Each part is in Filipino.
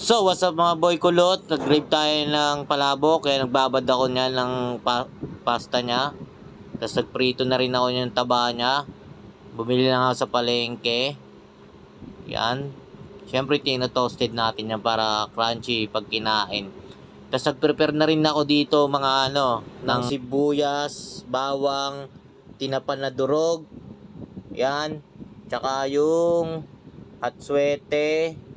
So, what's up mga boy kulot? Nag-grave tayo ng palabok, kaya nagbabad ako niya ng pasta niya. Tapos nagprito na rin ako yung taba niya. Bumili lang ako sa palengke. Yan. Siyempre, tino-toasted natin yan para crunchy pag kinain. Tapos nag-prepare na rin ako dito mga ng sibuyas, bawang, tinapan na durog. Yan. Tsaka yung atswete.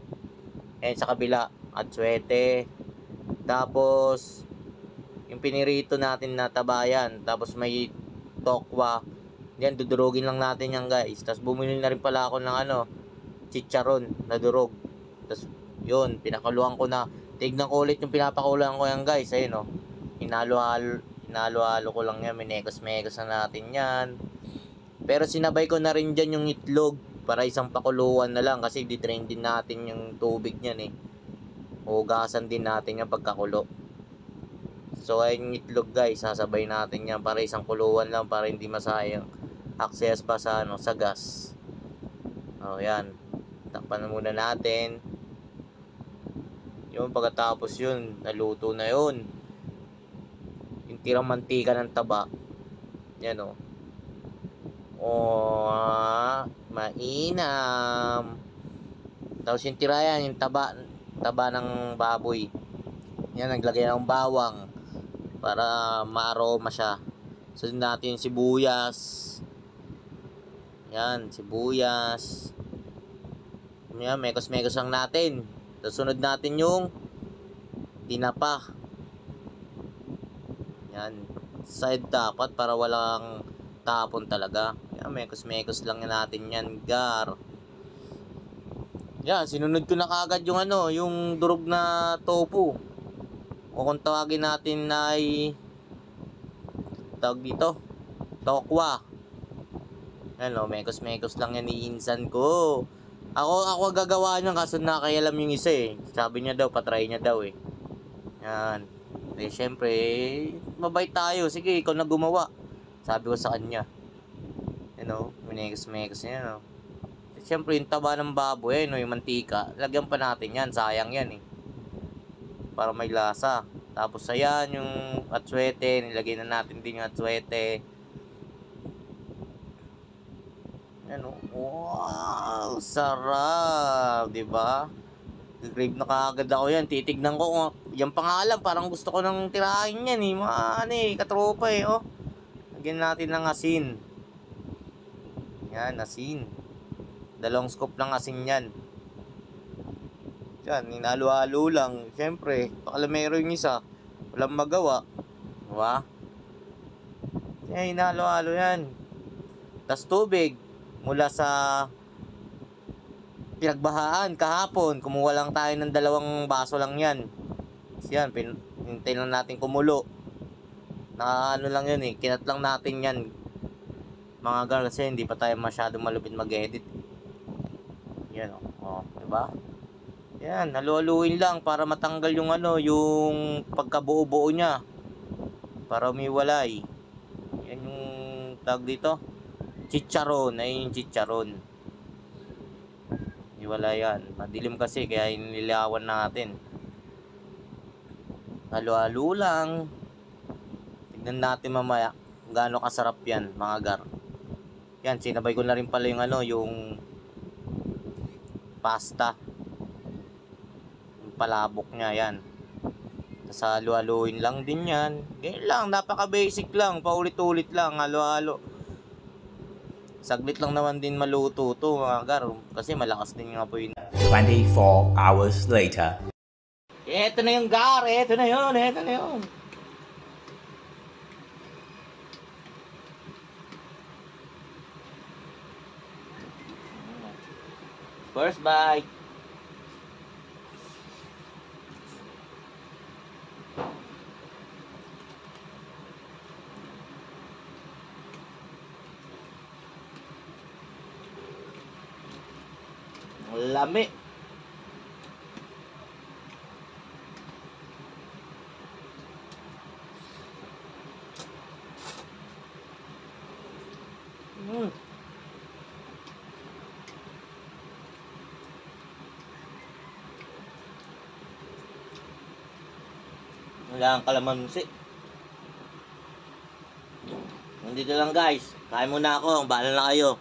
Ayan sa kabila, atswete. Tapos yung pinirito natin na tabayan. Tapos may tokwa. Yan, dudurugin lang natin yan guys. Tapos bumili na rin pala ako ng chicharon na durog. Tapos yun, pinakuluan ko na. Tignan ko ulit yung pinapakuluan ko yan guys. Ayun o. Hinalo-halo ko lang yan. Minekos-mekos na natin yan. Pero sinabay ko na rin dyan yung itlog. Para isang pakuluan na lang. Kasi di-drain din natin yung tubig niyan eh. Hugasan din natin yung pagkakulo. So ayun yung itlog guys, sasabay natin yan para isang kuluan lang, para hindi masayang access pa sa sa gas. Oh, yan. Takpan muna natin. Yung pagkatapos yun, naluto na yun. Yung tirang mantika ng taba. Yan o. Oh, mainam. Tapos yung tira yan, yung taba ng baboy. Yan, naglagay ng bawang para ma-aroma siya. Sunod natin yung sibuyas. Yan, sibuyas. Yan, mekos-mekos lang natin. Tapos sunod natin yung tinapa. Yan, side dapat para walang tapon talaga. Yan, mekos-mekos lang natin yan, gar. Yan, sinunod ko na kagad yung yung durog na tofu. O kung tawagin natin ay tawag dito, tokwa. Ano, mekos-mekos lang yan iinsan ko. Ako gagawa niyan kaso nakayalam yung isa eh. Sabi niya daw, patry niya daw eh. Yan. Eh, syempre, mabait tayo. Sige, ikaw na gumawa. Sabi ko sa kanya. Minekos-mekos niya, no. Syempre, yung taba ng baboy, yung mantika, lagyan pa natin yan. Sayang yan eh. Para may lasa. Tapos ayan, yung atswete, nilagay na natin din yung atswete. Wow, sarap, 'di ba? Grave na kaagad ako yan. Titignan ko yung pangalan, parang gusto ko nang tirahin yan eh. Mga katropa eh, oh. Lagyan natin ng asin. Yan, asin. 2 scoop ng asin yan. Yan, hinalo-halo lang. Siyempre, pakalamero yung isa. Walang magawa. Diba? Yan, hinalo-halo yan. Tas tubig. Mula sa pinagbahaan kahapon, kumuha lang tayo ng 2 baso lang yan. Yan, hintay lang natin kumulo. Na lang yun eh, kinat lang natin yan mga girl, kasi hindi pa tayo masyadong malupit mag-edit. Yan o, diba? Yan, halu-haluin lang para matanggal yung yung pagkabuo-buo niya. Para umiwalay. Yan yung tawag dito, chicharon, ay yung chicharon. Wala yan. Madilim kasi kaya inililawan natin. Halo-halo lang. Tignan natin mamaya kung gaano kasarap yan, mga gar. Yan, sinabay ko na rin pala yung yung pasta. Yung palabok niya, yan. Tapos halo-haloin lang din yan. Ganyan lang, napaka-basic lang. Paulit-ulit lang, halo-halo. Saglit lang naman din maluto to mga gar, kasi malakas din yung apoy. 24 hours later. Eto na yung gar, eto na yun. First bite. Lami. Wala ang kalamansi. Nandito lang guys. Kain muna ako. Bahala na kayo.